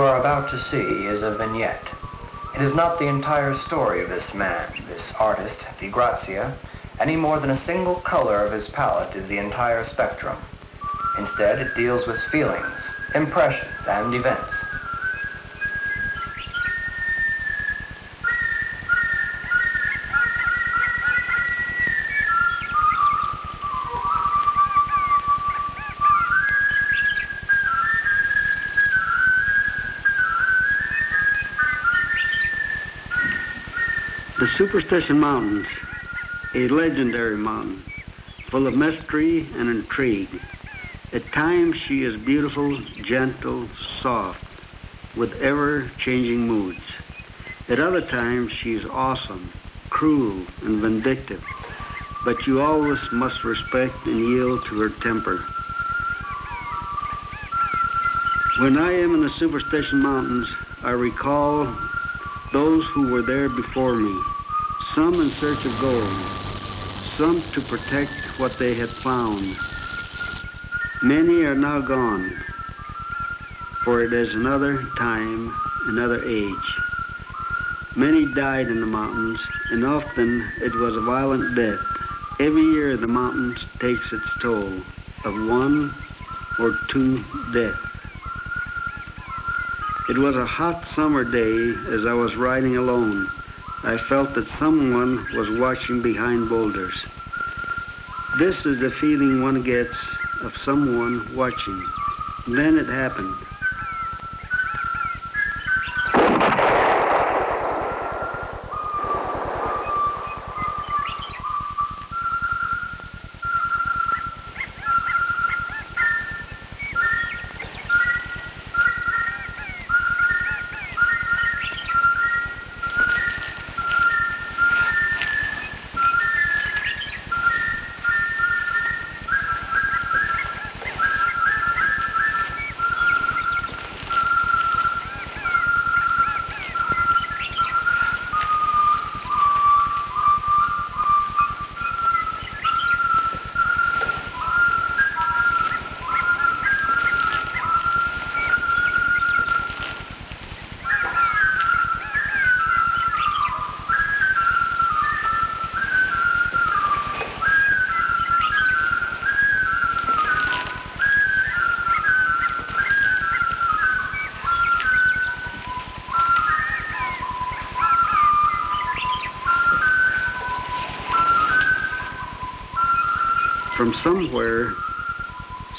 are about to see is a vignette. It is not the entire story of this man, this artist, DeGrazia, any more than a single color of his palette is the entire spectrum. Instead, it deals with feelings, impressions, and events. The Superstition Mountains, a legendary mountain, full of mystery and intrigue. At times she is beautiful, gentle, soft, with ever-changing moods. At other times she is awesome, cruel, and vindictive, but you always must respect and yield to her temper. When I am in the Superstition Mountains, I recall those who were there before me, some in search of gold, some to protect what they had found. Many are now gone, for it is another time, another age. Many died in the mountains, and often it was a violent death. Every year the mountains takes its toll of one or two deaths. It was a hot summer day as I was riding alone. I felt that someone was watching behind boulders. This is the feeling one gets of someone watching. Then it happened. From somewhere,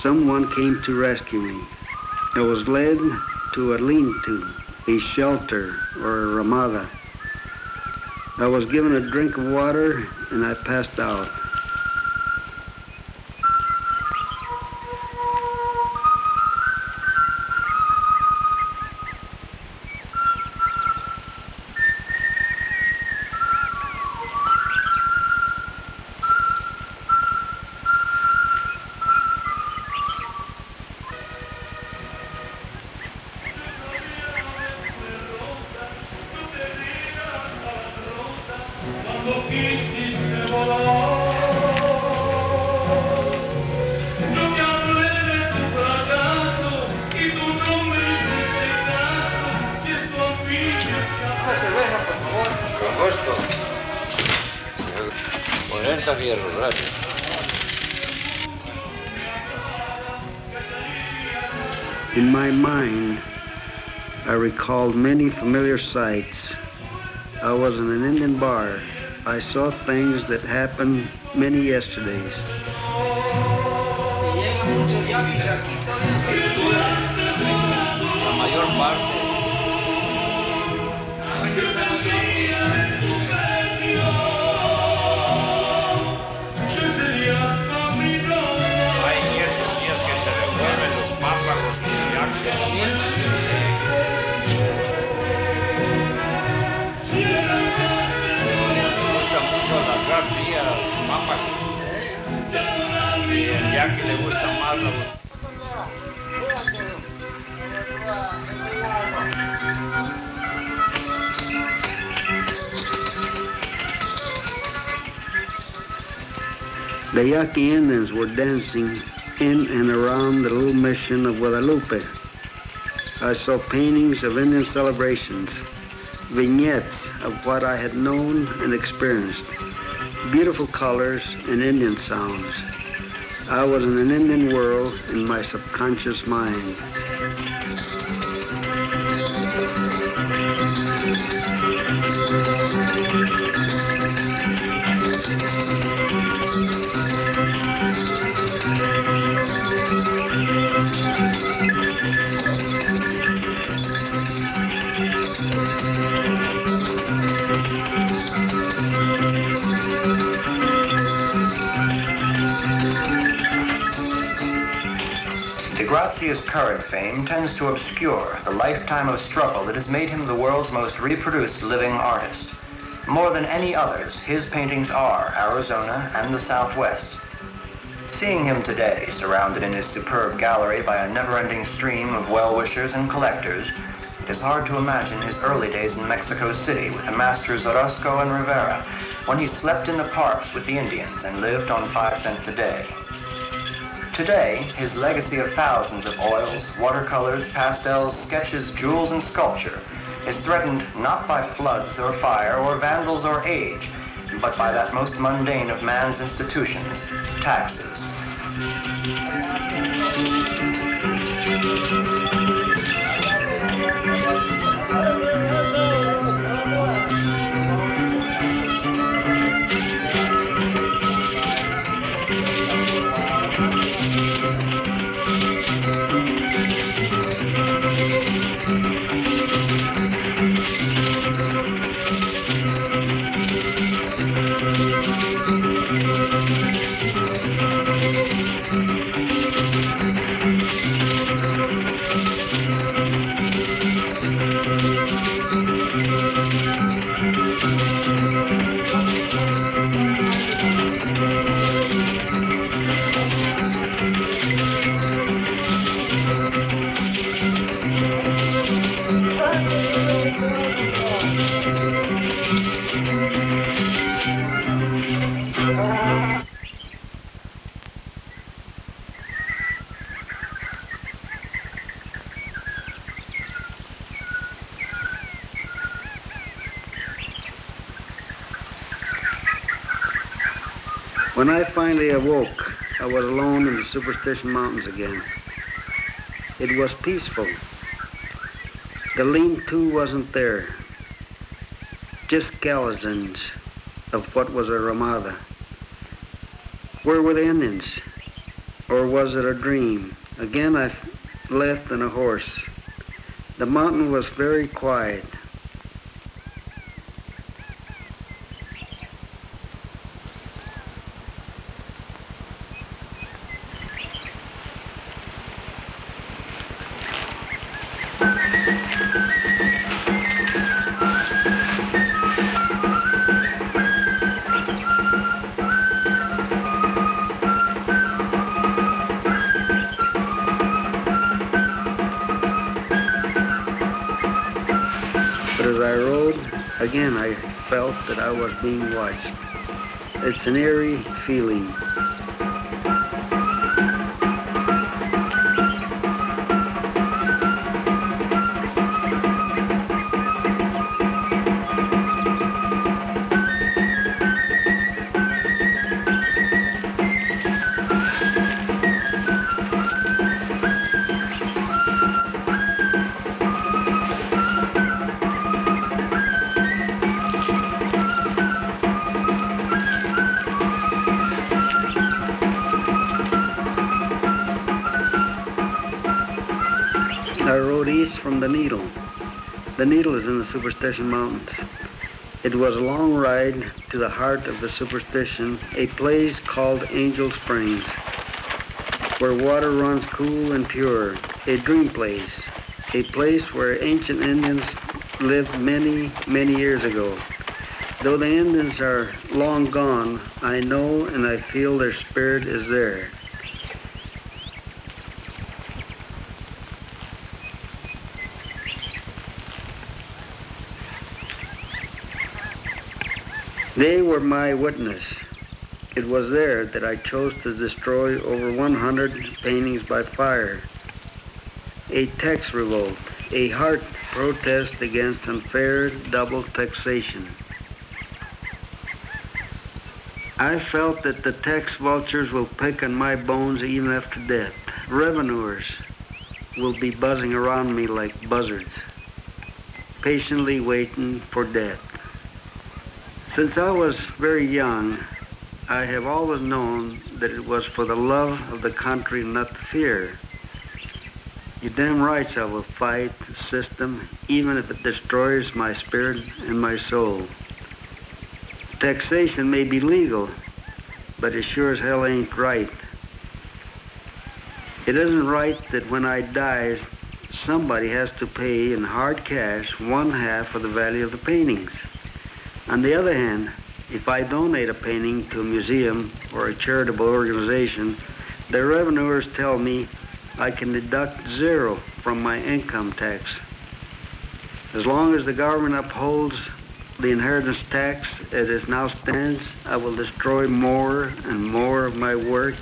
someone came to rescue me. I was led to a lean-to, a shelter, or a ramada. I was given a drink of water and I passed out. In my mind, I recalled many familiar sights. I was in an Indian bar. I saw things that happened many yesterdays. La mayor parte. Hay ciertos días que se revuelven los pájaros y me gusta mucho alargar días los pájaros. Y el yaqui le gusta más la... The Yaqui Indians were dancing in and around the little mission of Guadalupe. I saw paintings of Indian celebrations, vignettes of what I had known and experienced, beautiful colors and Indian sounds. I was in an Indian world in my subconscious mind. DeGrazia's current fame tends to obscure the lifetime of struggle that has made him the world's most reproduced living artist. More than any others, his paintings are Arizona and the Southwest. Seeing him today, surrounded in his superb gallery by a never-ending stream of well-wishers and collectors, it is hard to imagine his early days in Mexico City with the masters Orozco and Rivera, when he slept in the parks with the Indians and lived on 5 cents a day. Today, his legacy of thousands of oils, watercolors, pastels, sketches, jewels, and sculpture is threatened not by floods or fire or vandals or age, but by that most mundane of man's institutions, taxes. When I finally awoke, I was alone in the Superstition Mountains again. It was peaceful. The lean-to wasn't there. Just skeletons of what was a ramada. Where were the Indians? Or was it a dream? Again I left on a horse. The mountain was very quiet. Again, I felt that I was being watched. It's an eerie feeling. The Needle is in the Superstition Mountains. It was a long ride to the heart of the Superstition, a place called Angel Springs, where water runs cool and pure, a dream place, a place where ancient Indians lived many, many years ago. Though the Indians are long gone, I know and I feel their spirit is there. They were my witness. It was there that I chose to destroy over 100 paintings by fire. A tax revolt. a heart protest against unfair double taxation. I felt that the tax vultures will pick on my bones even after death. Revenuers will be buzzing around me like buzzards, patiently waiting for death. Since I was very young, I have always known that it was for the love of the country, not the fear. You're damn right I will fight the system, even if it destroys my spirit and my soul. Taxation may be legal, but it sure as hell ain't right. It isn't right that when I die, somebody has to pay in hard cash 1/2 of the value of the paintings. On the other hand, if I donate a painting to a museum or a charitable organization, the revenuers tell me I can deduct 0 from my income tax. As long as the government upholds the inheritance tax as it now stands, I will destroy more and more of my work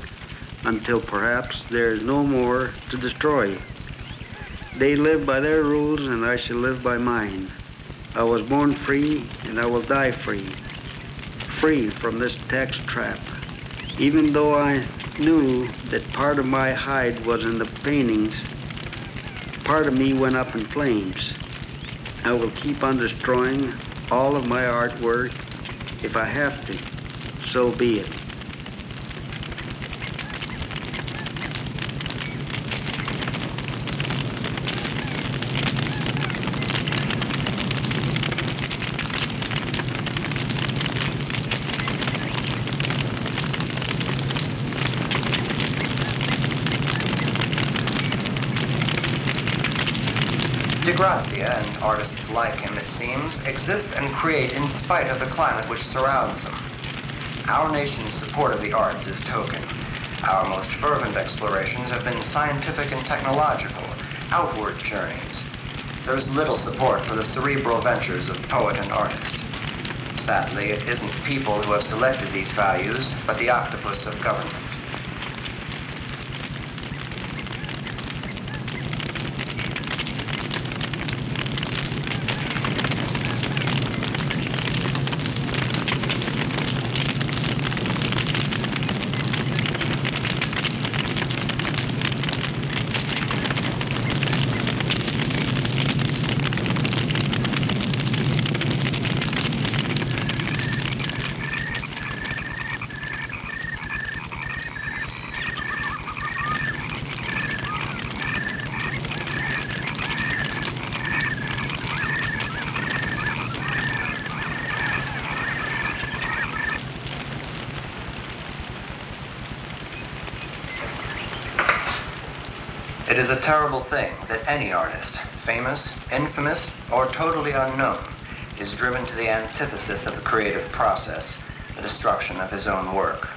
until perhaps there is no more to destroy. They live by their rules and I shall live by mine. I was born free and I will die free. Free from this tax trap. Even though I knew that part of my hide was in the paintings, part of me went up in flames. I will keep on destroying all of my artwork if I have to. So be it. DeGrazia and artists like him, it seems, exist and create in spite of the climate which surrounds them. Our nation's support of the arts is token. Our most fervent explorations have been scientific and technological, outward journeys. There is little support for the cerebral ventures of poet and artist. Sadly, it isn't people who have selected these values, but the octopus of government. It is a terrible thing that any artist, famous, infamous, or totally unknown, is driven to the antithesis of the creative process, the destruction of his own work.